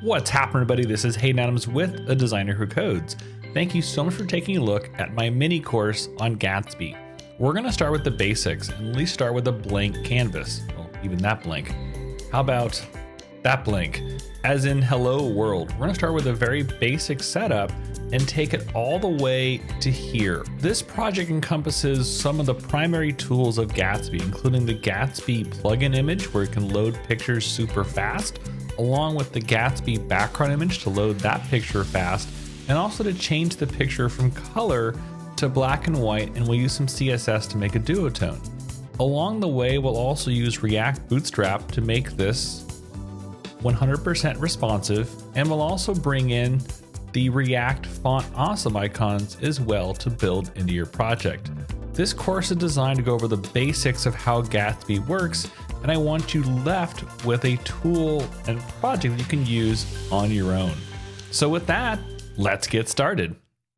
What's happening, everybody? This is Hayden Adams with A Designer Who Codes. Thank you so much for taking a look at my mini course on Gatsby. We're going to start with the basics and at least start with a blank canvas. Well, even that blank. How about that blank? As in hello world. We're going to start with a very basic setup and take it all the way to here. This project encompasses some of the primary tools of Gatsby, including the Gatsby plugin image, where you can load pictures super fast, along with the Gatsby background image to load that picture fast, and also to change the picture from color to black and white, and we'll use some CSS to make a duotone. Along the way, we'll also use React Bootstrap to make this 100% responsive, and we'll also bring in the React Font Awesome icons as well to build into your project. This course is designed to go over the basics of how Gatsby works, and I want you left with a tool and project that you can use on your own. So with that, let's get started.